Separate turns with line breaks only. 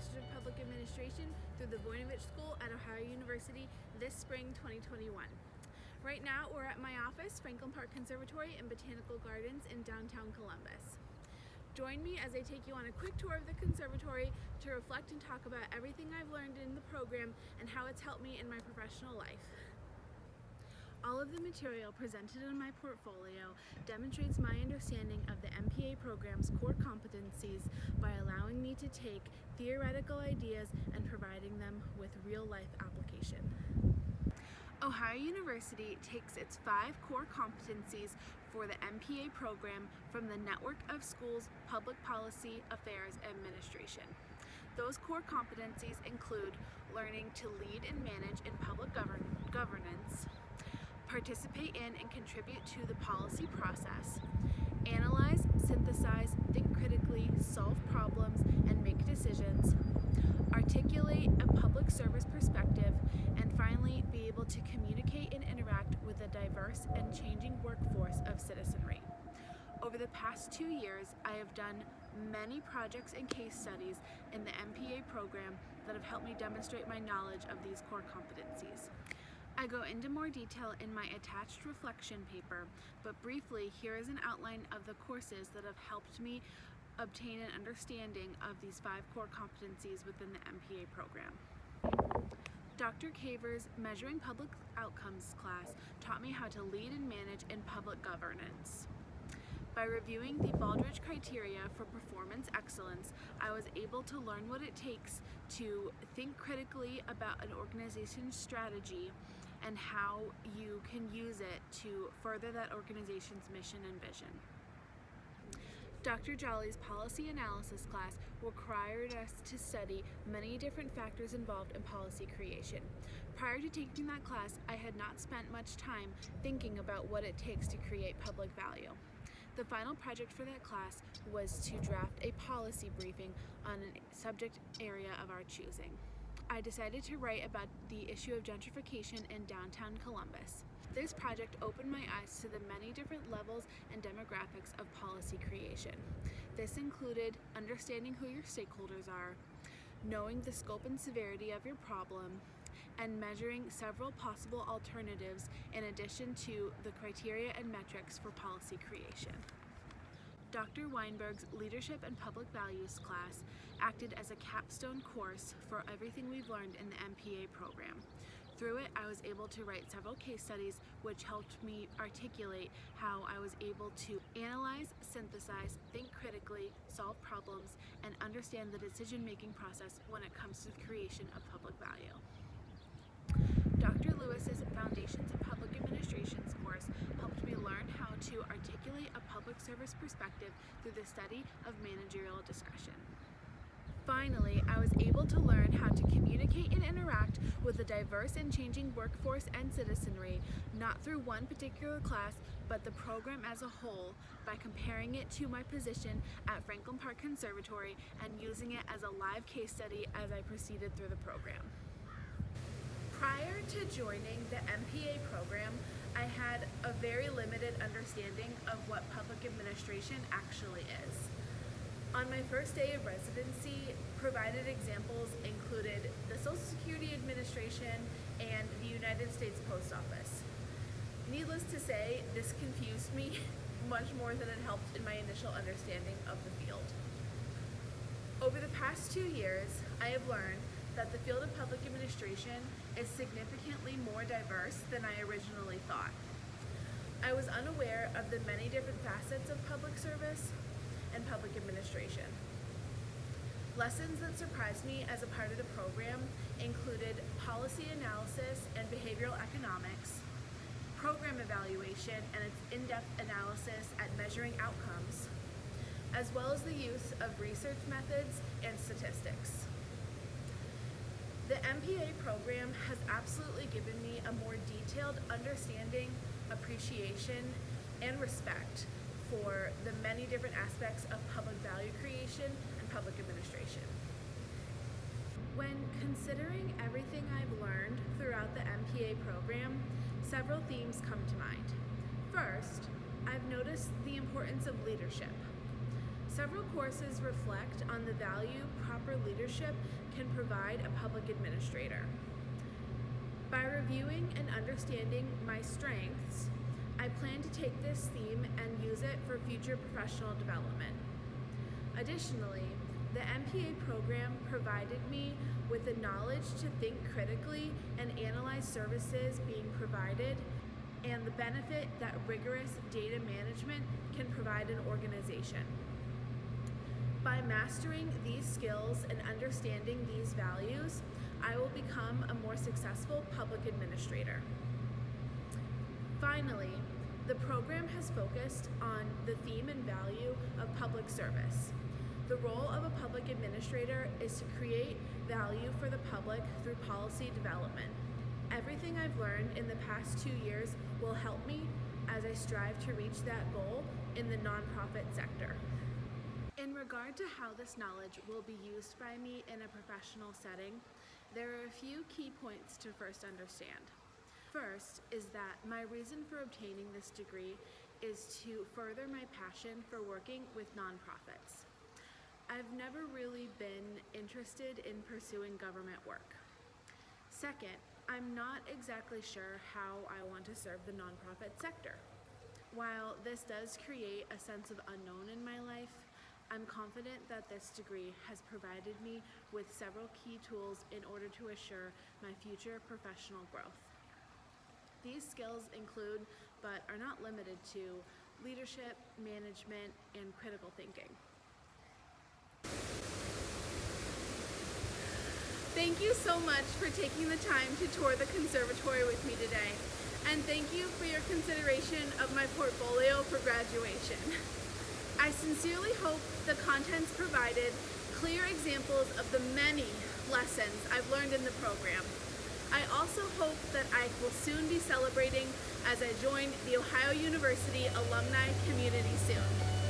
Master's of Public Administration through the Voinovich School at Ohio University this spring 2021. Right now, we're at my office, Franklin Park Conservatory and Botanical Gardens in downtown Columbus. Join me as I take you on a quick tour of the conservatory to reflect and talk about everything I've learned in the program and how it's helped me in my professional life. All of the material presented in my portfolio demonstrates my understanding of the MPA program's core competencies by allowing me to take theoretical ideas and providing them with real-life application. Ohio University takes its 5 core competencies for the MPA program from the Network of Schools Public Policy Affairs Administration. Those core competencies include learning to lead and manage in public governance, participate in and contribute to the policy process, analyze, synthesize, think critically, solve problems, and make decisions, articulate a public service perspective, and finally be able to communicate and interact with a diverse and changing workforce of citizenry. Over the past 2 years, I have done many projects and case studies in the MPA program that have helped me demonstrate my knowledge of these core competencies. I go into more detail in my attached reflection paper, but briefly, here is an outline of the courses that have helped me obtain an understanding of these 5 core competencies within the MPA program. Dr. Caver's Measuring Public Outcomes class taught me how to lead and manage in public governance. By reviewing the Baldrige criteria for performance excellence, I was able to learn what it takes to think critically about an organization's strategy and how you can use it to further that organization's mission and vision. Dr. Jolly's policy analysis class required us to study many different factors involved in policy creation. Prior to taking that class, I had not spent much time thinking about what it takes to create public value. The final project for that class was to draft a policy briefing on a subject area of our choosing. I decided to write about the issue of gentrification in downtown Columbus. This project opened my eyes to the many different levels and demographics of policy creation. This included understanding who your stakeholders are, knowing the scope and severity of your problem, and measuring several possible alternatives in addition to the criteria and metrics for policy creation. Dr. Weinberg's Leadership and Public Values class acted as a capstone course for everything we've learned in the MPA program. Through it, I was able to write several case studies which helped me articulate how I was able to analyze, synthesize, think critically, solve problems, and understand the decision-making process when it comes to the creation of public value. Dr. Lewis's Foundations of Public Administration's course helped me learn how to articulate a public service perspective through the study of managerial discretion. Finally, I was able to learn how to communicate and interact with a diverse and changing workforce and citizenry, not through one particular class, but the program as a whole, by comparing it to my position at Franklin Park Conservatory and using it as a live case study as I proceeded through the program. Prior to joining the MPA program, I had a very limited understanding of what public administration actually is. On my first day of residency, provided examples included the Social Security Administration and the United States Post Office. Needless to say, this confused me much more than it helped in my initial understanding of the field. Over the past 2 years, I have learned that the field of public administration is significantly more diverse than I originally thought. I was unaware of the many different facets of public service and public administration. Lessons that surprised me as a part of the program included policy analysis and behavioral economics, program evaluation and its in-depth analysis at measuring outcomes, as well as the use of research methods and statistics. The MPA program has absolutely given me a more detailed understanding, appreciation, and respect for the many different aspects of public value creation and public administration. When considering everything I've learned throughout the MPA program, several themes come to mind. First, I've noticed the importance of leadership. Several courses reflect on the value proper leadership can provide a public administrator. By reviewing and understanding my strengths, I plan to take this theme and use it for future professional development. Additionally, the MPA program provided me with the knowledge to think critically and analyze services being provided and the benefit that rigorous data management can provide an organization. By mastering these skills and understanding these values, I will become a more successful public administrator. Finally, the program has focused on the theme and value of public service. The role of a public administrator is to create value for the public through policy development. Everything I've learned in the past 2 years will help me as I strive to reach that goal in the nonprofit sector. In regard to how this knowledge will be used by me in a professional setting, there are a few key points to first understand. First is that my reason for obtaining this degree is to further my passion for working with nonprofits. I've never really been interested in pursuing government work. Second, I'm not exactly sure how I want to serve the nonprofit sector. While this does create a sense of unknown in my life, I'm confident that this degree has provided me with several key tools in order to assure my future professional growth. These skills include, but are not limited to, leadership, management, and critical thinking. Thank you so much for taking the time to tour the conservatory with me today, and thank you for your consideration of my portfolio for graduation. I sincerely hope the contents provided clear examples of the many lessons I've learned in the program. I also hope that I will soon be celebrating as I join the Ohio University alumni community soon.